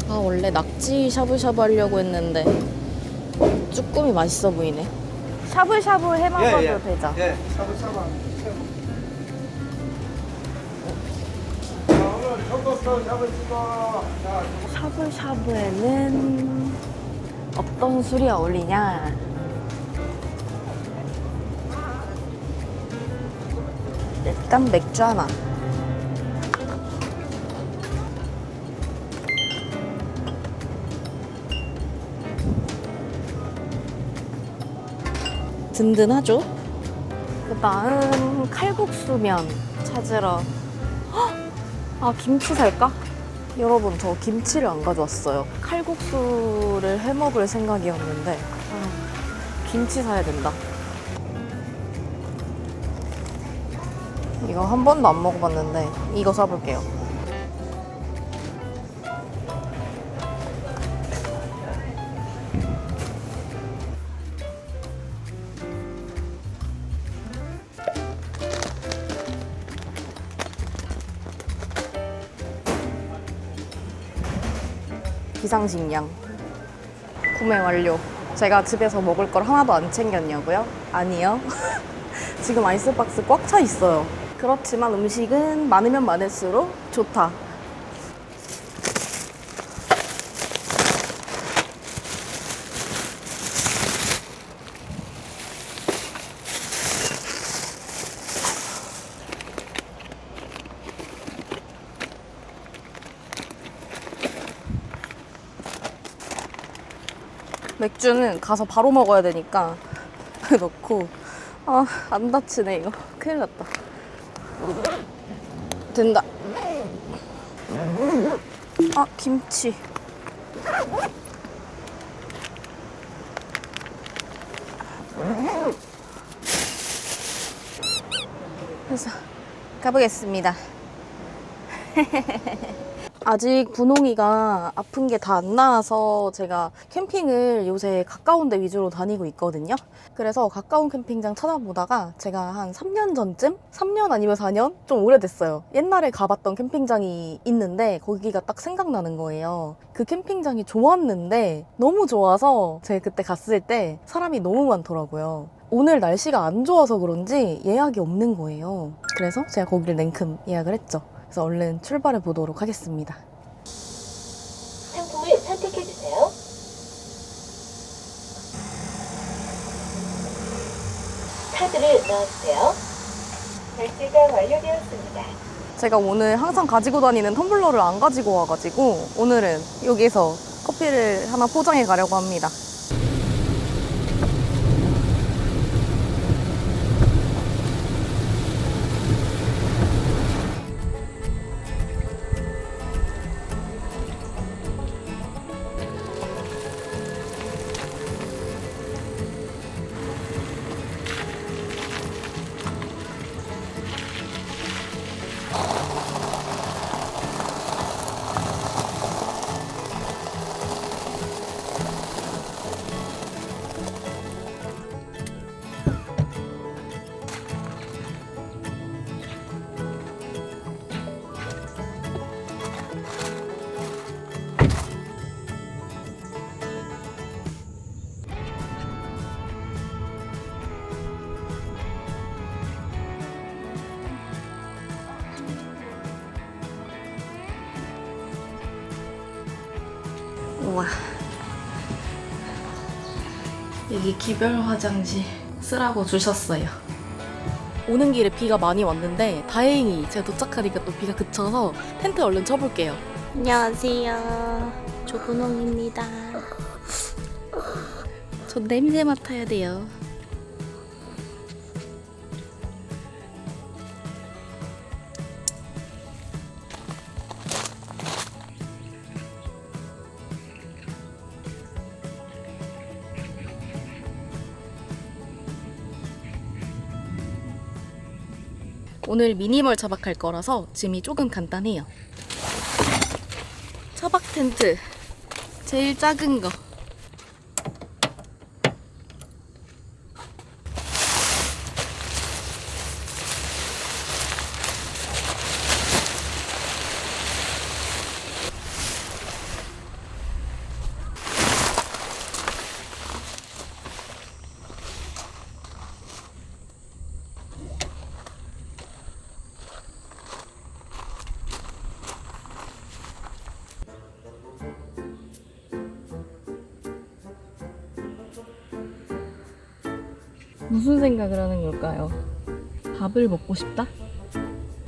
아, 원래 낙지 샤브샤브 하려고 했는데 쭈꾸미 맛있어 보이네. 샤브샤브 해 먹어도 되죠? 예, 샤브샤브 하면 오늘 청도서 샤브샤브. 샤브샤브에는 어떤 술이 어울리냐? 일단 맥주 하나. 든든하죠? 그다음 칼국수면 찾으러. 헉! 아, 김치 살까? 여러분, 저 김치를 안 가져왔어요. 칼국수를 해 먹을 생각이었는데 김치 사야 된다. 이거 한 번도 안 먹어봤는데 이거 사볼게요. 비상식량 구매 완료. 제가 집에서 먹을 걸 하나도 안 챙겼냐고요? 아니요. 지금 아이스박스 꽉 차 있어요. 그렇지만 음식은 많으면 많을수록 좋다. 맥주는 가서 바로 먹어야 되니까 넣고. 아, 안 다치네 이거. 큰일 났다. 된다. 아, 김치. 그래서 가보겠습니다. 아직 분홍이가 아픈 게 다 안 나아서 제가 캠핑을 요새 가까운 데 위주로 다니고 있거든요. 그래서 가까운 캠핑장 찾아보다가 제가 한 3년 전쯤? 3년 아니면 4년? 좀 오래됐어요. 옛날에 가봤던 캠핑장이 있는데 거기가 딱 생각나는 거예요. 그 캠핑장이 좋았는데 너무 좋아서 제가 그때 갔을 때 사람이 너무 많더라고요. 오늘 날씨가 안 좋아서 그런지 예약이 없는 거예요. 그래서 제가 거기를 냉큼 예약을 했죠. 그래서 얼른 출발해 보도록 하겠습니다. 상품을 선택해주세요. 카드를 넣어주세요. 결제가 완료되었습니다. 제가 오늘 항상 가지고 다니는 텀블러를 안 가지고 와가지고 오늘은 여기서 커피를 하나 포장해 가려고 합니다. 우와, 여기 기별 화장실 쓰라고 주셨어요. 오는 길에 비가 많이 왔는데 다행히 제가 도착하니까 또 비가 그쳐서 텐트 얼른 쳐볼게요. 안녕하세요, 조분홍입니다. 저 냄새 맡아야 돼요. 오늘 미니멀 차박할 거라서 짐이 조금 간단해요. 차박 텐트 제일 작은 거. 무슨 생각을 하는 걸까요? 밥을 먹고 싶다?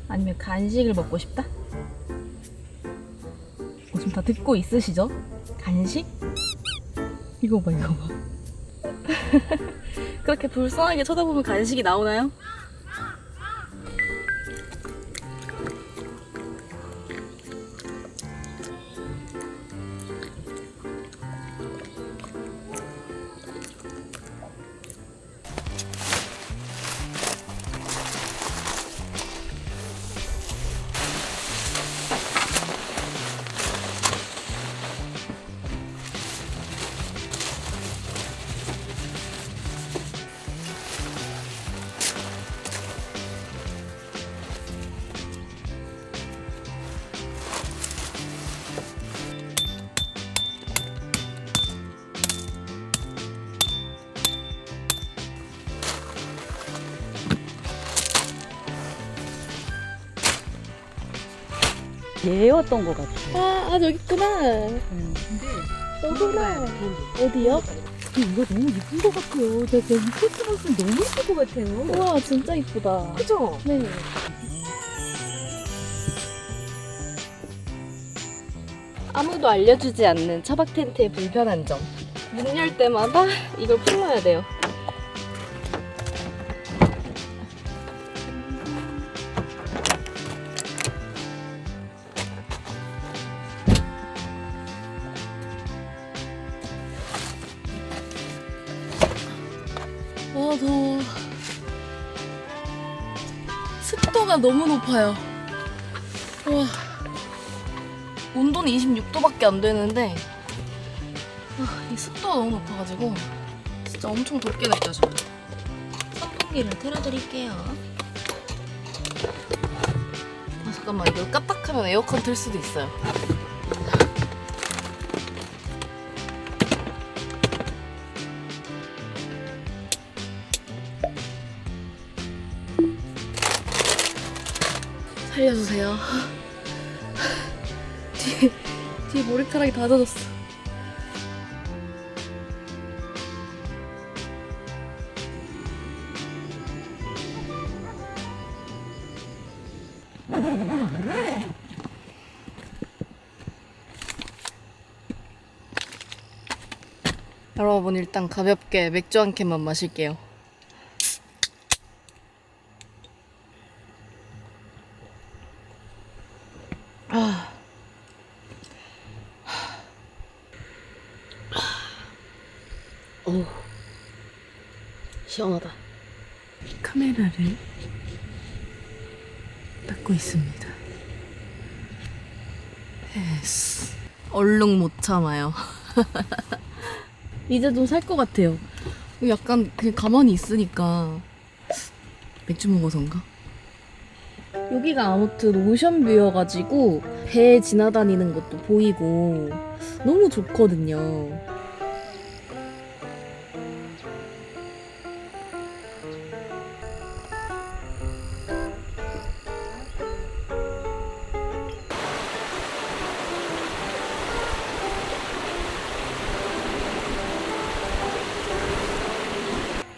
아니면 간식을 먹고 싶다? 지금 다 듣고 있으시죠? 간식? 이거 봐, 이거 봐. 그렇게 불쌍하게 쳐다보면 간식이 나오나요? 얘였던 것 같아. 아, 저기 있구나. 근데 어디나? 어디요? 이거 너무 예쁜 것 같아요. 제가 이 코스모스는 너무 예쁜 것 같아요. 우와, 진짜 이쁘다. 그죠? 네. 아무도 알려주지 않는 차박 텐트의 불편한 점. 문 열 때마다 이걸 풀러야 돼요. 더워. 습도가 너무 높아요. 와. 온도는 26도밖에 안 되는데 이 습도가 너무 높아가지고 진짜 엄청 덥게 느껴져요. 선풍기를 틀어드릴게요. 잠깐만, 이거 까딱하면 에어컨 틀 수도 있어요. 살려주세요. 뒤에 머리카락이 다 젖었어. 여러분, 일단 가볍게 맥주 한 캔만 마실게요. 오, 시원하다. 카메라를 닦고 있습니다. 예스. 얼룩 못 참아요. 이제 좀 살 것 같아요. 약간 그냥 가만히 있으니까 맥주 먹어서인가? 여기가 아무튼 오션뷰여가지고 배 지나다니는 것도 보이고 너무 좋거든요.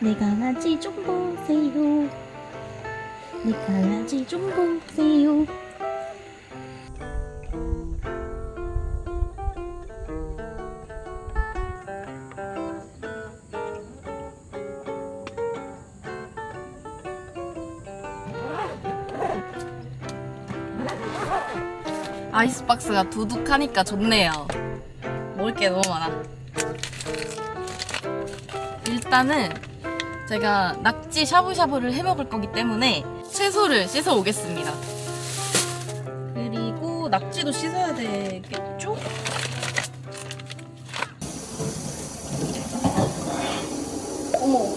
내 강아지 좀 보세요. 내 강아지 좀 보세요. 아이스박스가 두둑하니까 좋네요. 먹을 게 너무 많아. 일단은 제가 낙지 샤브샤브를 해 먹을 거기 때문에 채소를 씻어 오겠습니다. 그리고 낙지도 씻어야 되겠죠? 어머.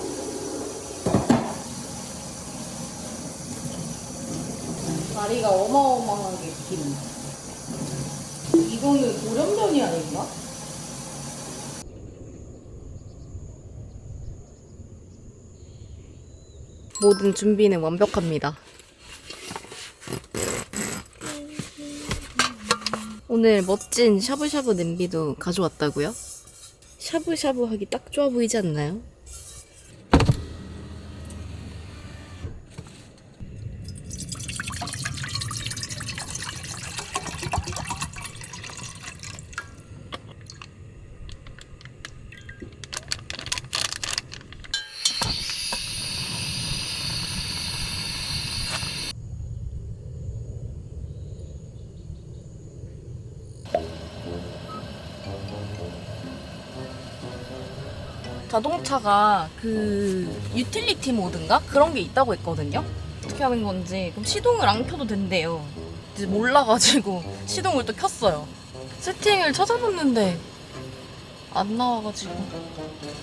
다리가 어마어마하게 긴. 이거는 돌연변이 아닌가? 모든 준비는 완벽합니다. 오늘 멋진 샤브샤브 냄비도 가져왔다고요? 샤브샤브 하기 딱 좋아 보이지 않나요? 자동차가 그 유틸리티 모드인가? 그런 게 있다고 했거든요. 어떻게 하는 건지. 그럼 시동을 안 켜도 된대요. 이제 몰라가지고 시동을 또 켰어요. 세팅을 찾아봤는데 안 나와가지고.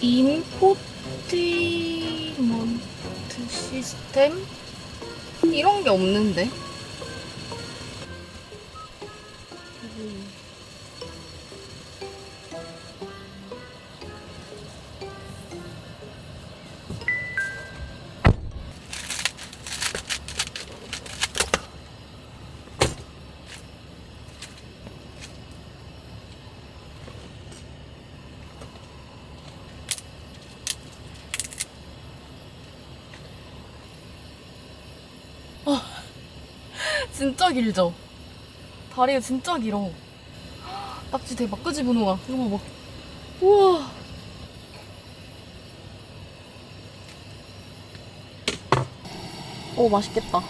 인포테인먼트 시스템? 이런 게 없는데. 진짜 길죠? 다리가 진짜 길어. 낙지 대박, 그지, 분홍아? 이거 봐봐. 우와. 오, 맛있겠다.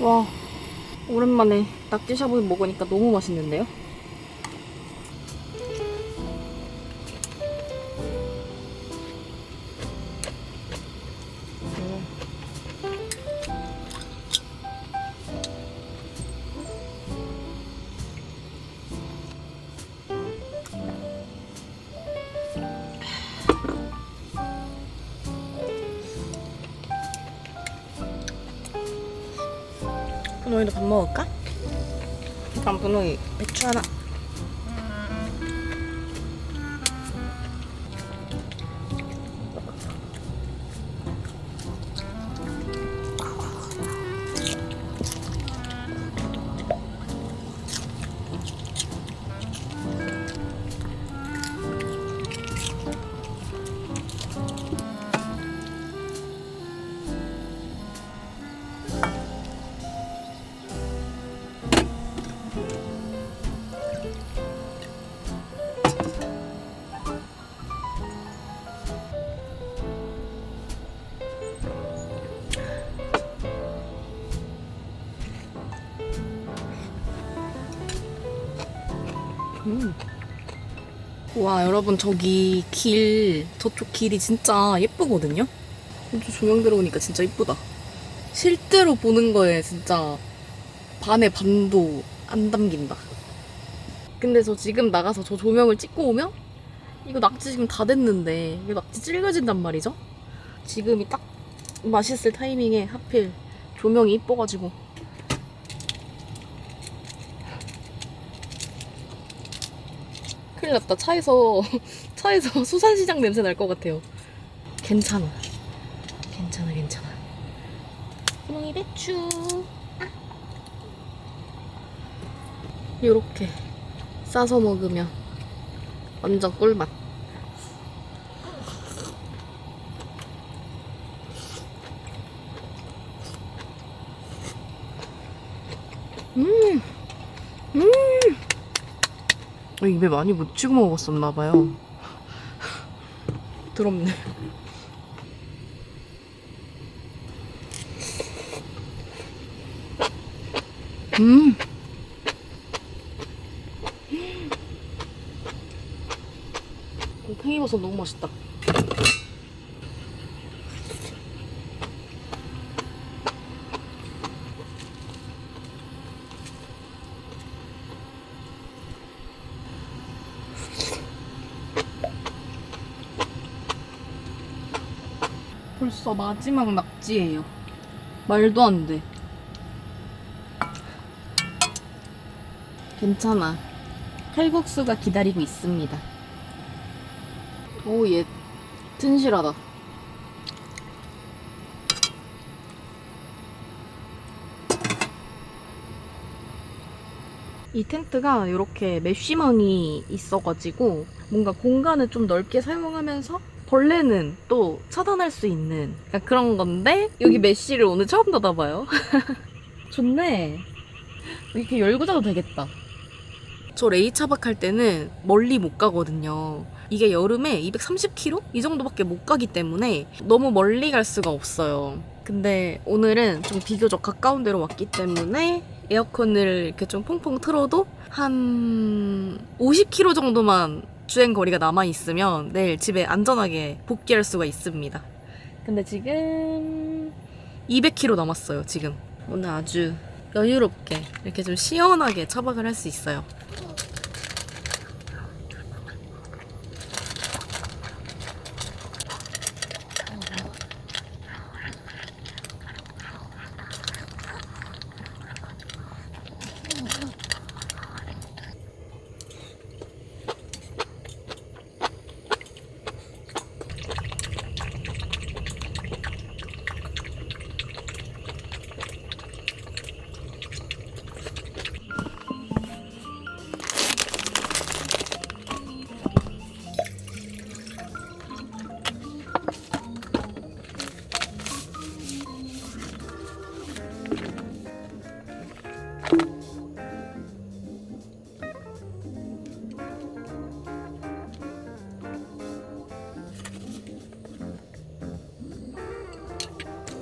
와, 오랜만에 낙지 샤브 먹으니까 너무 맛있는데요? 분홍이도 밥 먹을까? 그럼 분홍이 배추 하나. 와, 여러분, 저기 저쪽 길이 진짜 예쁘거든요? 저 조명 들어오니까 진짜 예쁘다. 실제로 보는 거에 진짜 반의 반도 안 담긴다. 근데 저 지금 나가서 저 조명을 찍고 오면 이거 낙지 지금 다 됐는데 이거 낙지 질겨진단 말이죠? 지금이 딱 맛있을 타이밍에 하필 조명이 이뻐가지고. 큰일 났다. 차에서 수산시장 냄새 날 것 같아요. 괜찮아. 괜찮아. 분홍이 배추. 요렇게 싸서 먹으면 완전 꿀맛. 입에 많이 묻히고 먹었었나봐요. 더럽네. 팽이버섯 너무 맛있다. 벌써 마지막 낙지예요. 말도 안 돼. 괜찮아. 칼국수가 기다리고 있습니다. 오, 얘 튼실하다. 이 텐트가 이렇게 메쉬망이 있어가지고 뭔가 공간을 좀 넓게 사용하면서 벌레는 또 차단할 수 있는 약간 그런 건데 여기 메쉬를 오늘 처음 닫아봐요. 좋네. 이렇게 열고 자도 되겠다. 저 레이 차박할 때는 멀리 못 가거든요. 이게 여름에 230km? 이 정도밖에 못 가기 때문에 너무 멀리 갈 수가 없어요. 근데 오늘은 좀 비교적 가까운 데로 왔기 때문에 에어컨을 이렇게 좀 퐁퐁 틀어도 한 50km 정도만 주행 거리가 남아있으면 내일 집에 안전하게 복귀할 수가 있습니다. 근데 지금 200km 남았어요, 지금. 오늘 아주 여유롭게 이렇게 좀 시원하게 차박을 할 수 있어요.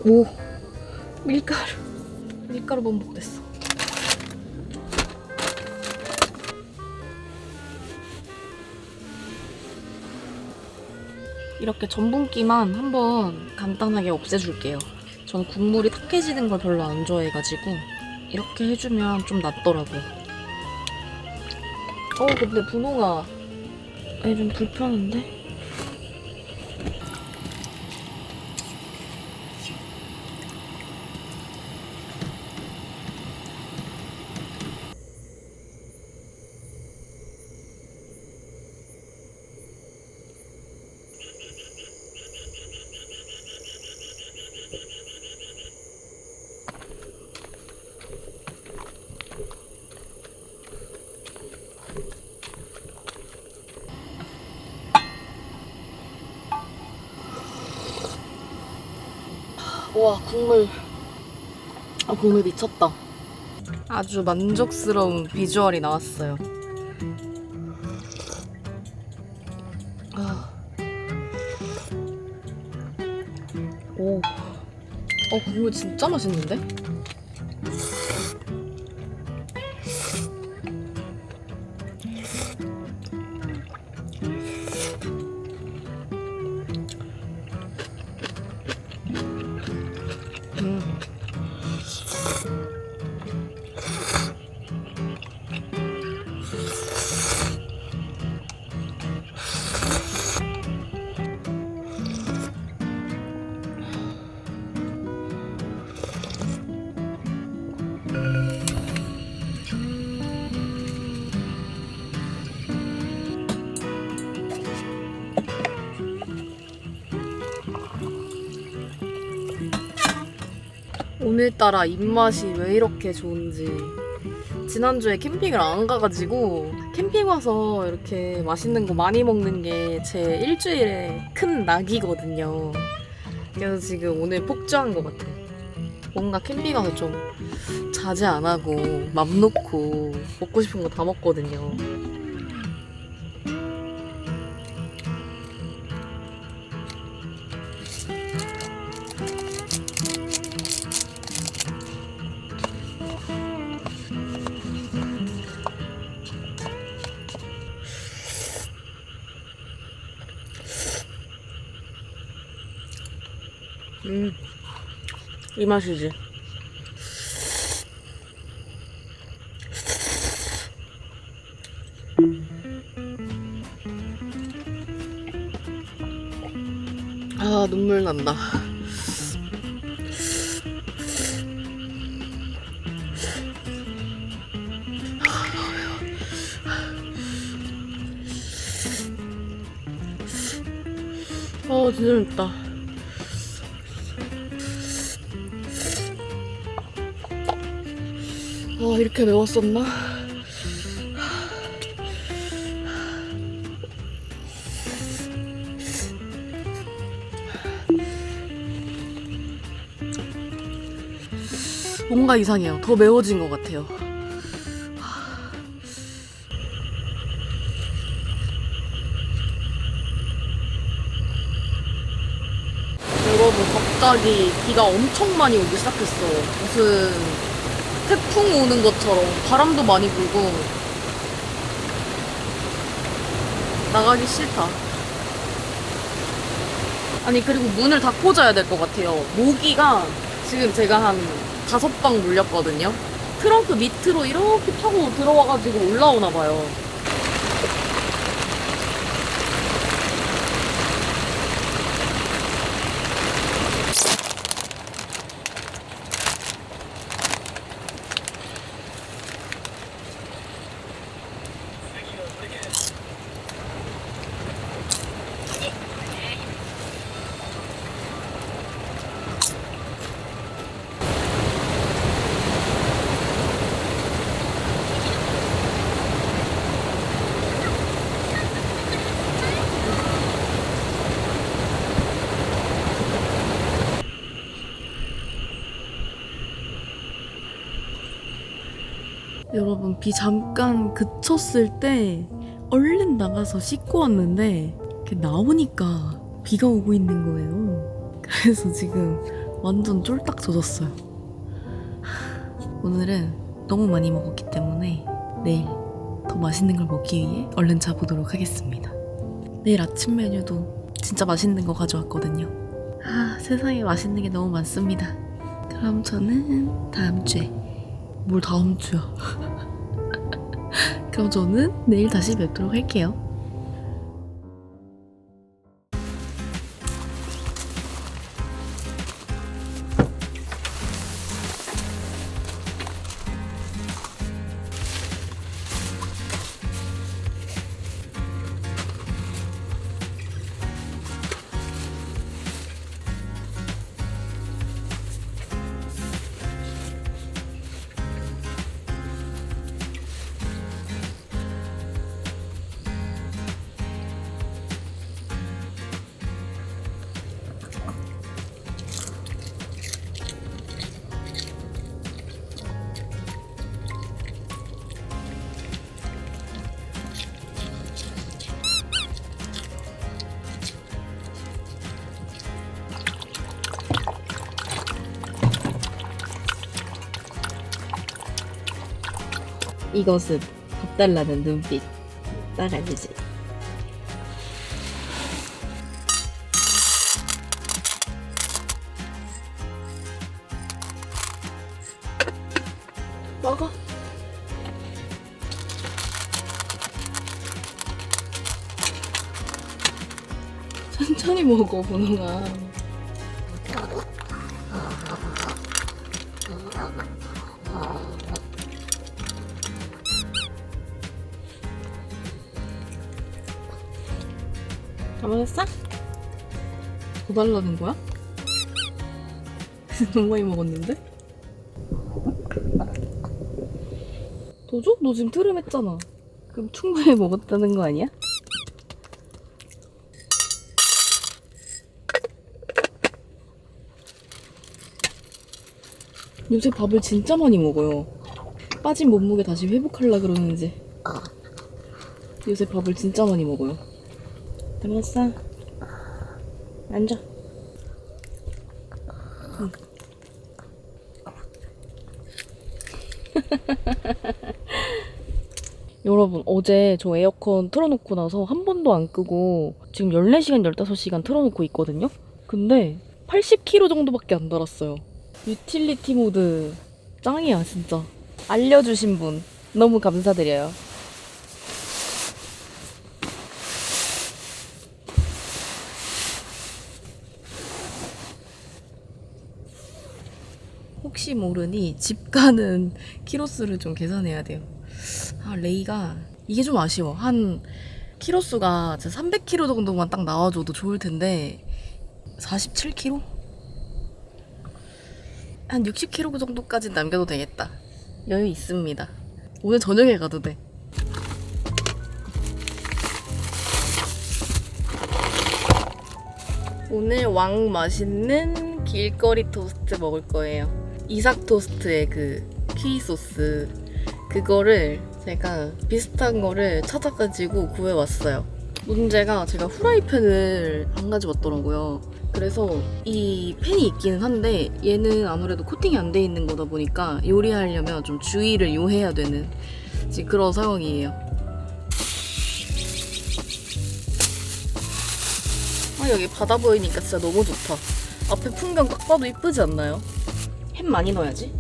오, 밀가루 반복됐어. 이렇게 전분기만 한번 간단하게 없애줄게요. 전 국물이 탁해지는 걸 별로 안 좋아해가지고 이렇게 해주면 좀 낫더라고요. 근데 분홍아, 얘 좀 불편한데? 와, 국물 미쳤다. 아주 만족스러운 비주얼이 나왔어요. 국물 진짜 맛있는데? 오늘따라 입맛이 왜 이렇게 좋은지. 지난주에 캠핑을 안 가가지고 캠핑 와서 이렇게 맛있는 거 많이 먹는 게 제 일주일의 큰 낙이거든요. 그래서 지금 오늘 폭주한 것 같아요. 뭔가 캠핑 와서 좀 자제 안 하고 맘 놓고 먹고 싶은 거 다 먹거든요. 이 맛이지. 아, 눈물 난다. 진짜 맵다. 이렇게 매웠었나? 뭔가 이상해요. 더 매워진 것 같아요. 여러분, 갑자기 비가 엄청 많이 오기 시작했어. 무슨 태풍 오는 것처럼 바람도 많이 불고 나가기 싫다. 아니, 그리고 문을 닫고 자야 될 것 같아요. 모기가 지금 제가 한 5방 물렸거든요. 트렁크 밑으로 이렇게 타고 들어와가지고 올라오나 봐요. 여러분, 비 잠깐 그쳤을 때 얼른 나가서 씻고 왔는데 이렇게 나오니까 비가 오고 있는 거예요. 그래서 지금 완전 쫄딱 젖었어요. 오늘은 너무 많이 먹었기 때문에 내일 더 맛있는 걸 먹기 위해 얼른 자보도록 하겠습니다. 내일 아침 메뉴도 진짜 맛있는 거 가져왔거든요. 세상에 맛있는 게 너무 많습니다. 그럼 저는 다음 주에 뭘 다음 주야. 그럼 저는 내일 다시 뵙도록 할게요. 이것은 밥 달라는 눈빛. 딱 알지? 먹어. 천천히 먹어, 보능아. 다 먹었어? 더 달라는 거야? 너무 많이 먹었는데? 더 줘? 너 지금 트름했잖아. 그럼 충분히 먹었다는 거 아니야? 요새 밥을 진짜 많이 먹어요. 빠진 몸무게 다시 회복하려 그러는지 요새 밥을 진짜 많이 먹어요. 다 먹었어? 앉아. 응. 여러분, 어제 저 에어컨 틀어놓고 나서 한 번도 안 끄고 지금 14시간, 15시간 틀어놓고 있거든요? 근데 80km 정도밖에 안 달았어요. 유틸리티 모드 짱이야, 진짜. 알려주신 분 너무 감사드려요. 혹시 모르니 집 가는 키로수를 좀 계산해야 돼요. 레이가 이게 좀 아쉬워. 한 키로수가 300km 정도만 딱 나와줘도 좋을 텐데 47km? 한 60km 정도까지 남겨도 되겠다. 여유 있습니다. 오늘 저녁에 가도 돼. 오늘 왕 맛있는 길거리 토스트 먹을 거예요. 이삭 토스트의 그 키위 소스 그거를 제가 비슷한 거를 찾아가지고 구해왔어요. 문제가 제가 후라이팬을 안 가져왔더라고요. 그래서 이 팬이 있기는 한데 얘는 아무래도 코팅이 안 돼 있는 거다 보니까 요리하려면 좀 주의를 요해야 되는 지금 그런 상황이에요. 아, 여기 바다 보이니까 진짜 너무 좋다. 앞에 풍경 딱 봐도 이쁘지 않나요? 햄 많이 넣어야지.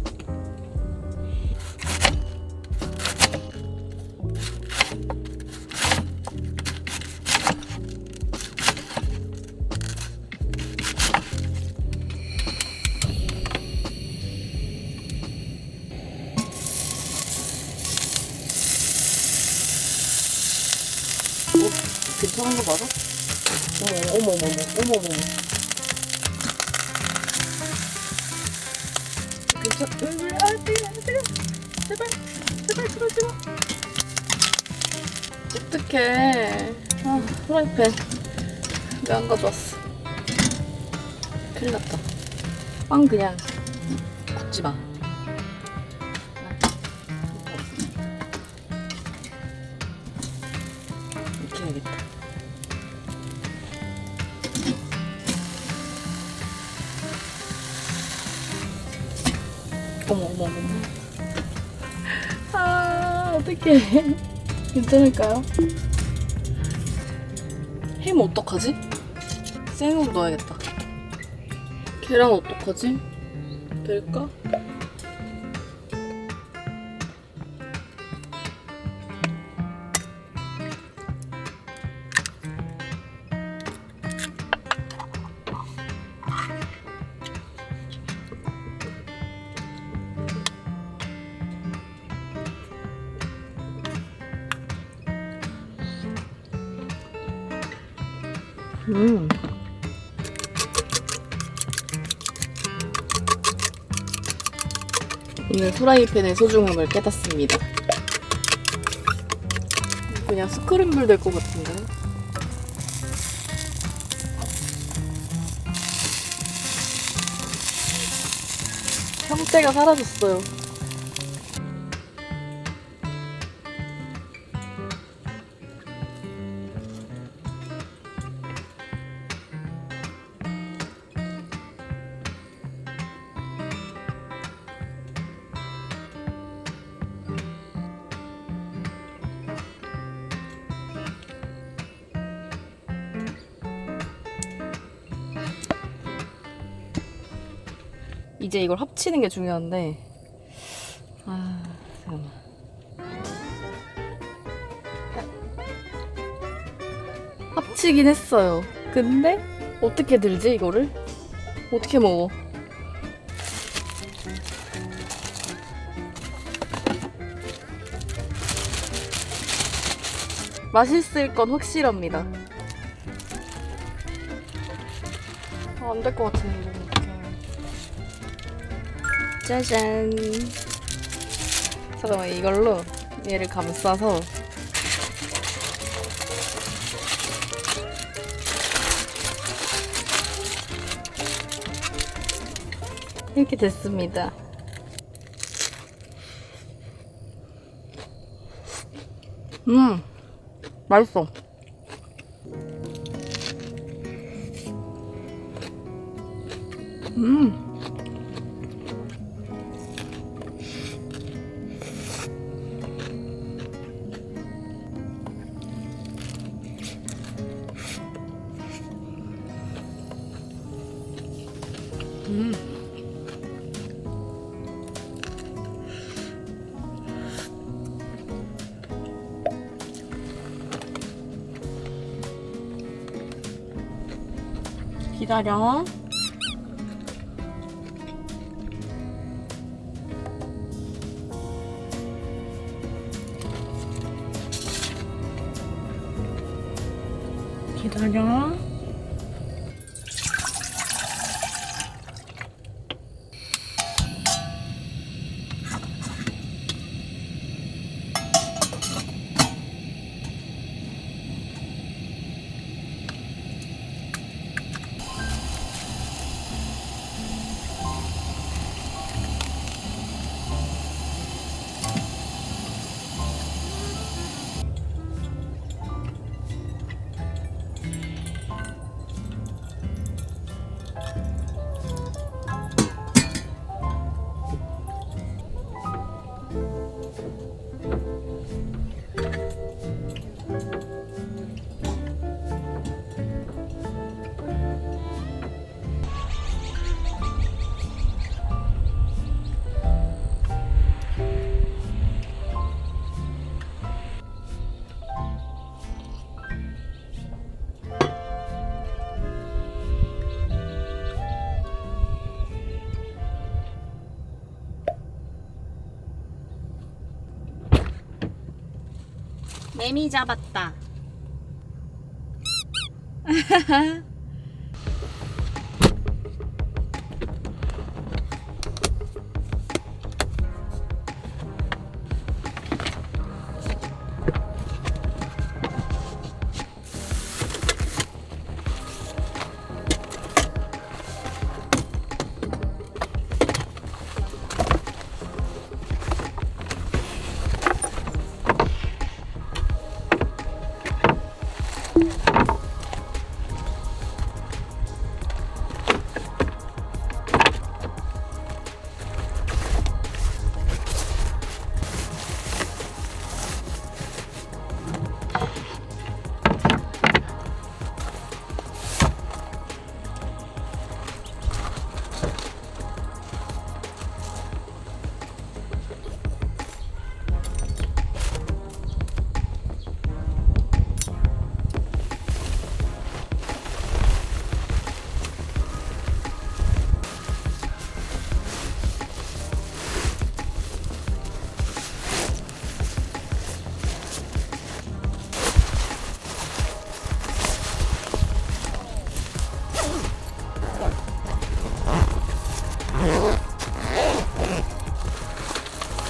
괜찮은 거 맞아? 어머머머. 제발 그러지 마. 어떡해. 아, 프라이팬 왜 안 가져왔어? 큰일 났다. 빵 그냥 굽지 마. 이렇게 해야겠다. 어머. 아, 어떡해. 괜찮을까요? 햄 어떡하지? 생으로 넣어야겠다. 계란 어떡하지? 될까? 오늘 프라이팬의 소중함을 깨닫습니다. 그냥 스크램블 될 것 같은데. 형태가 사라졌어요. 이제 이걸 합치는 게 중요한데, 잠깐만. 합치긴 했어요. 근데 어떻게 들지 이거를? 어떻게 먹어? 맛있을 건 확실합니다. 안 될 것 같은데. 짜잔. 잠깐만, 이걸로 얘를 감싸서 이렇게 됐습니다. 맛있어. 기다려. 기다려. 개미 잡았다.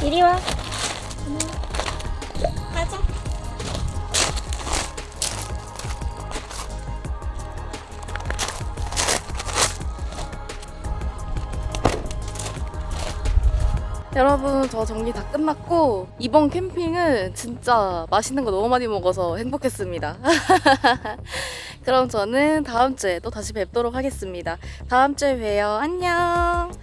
이리 와. 가자. 여러분, 저 정리 다 끝났고 이번 캠핑은 진짜 맛있는 거 너무 많이 먹어서 행복했습니다. 그럼 저는 다음 주에 또 다시 뵙도록 하겠습니다. 다음 주에 봬요. 안녕.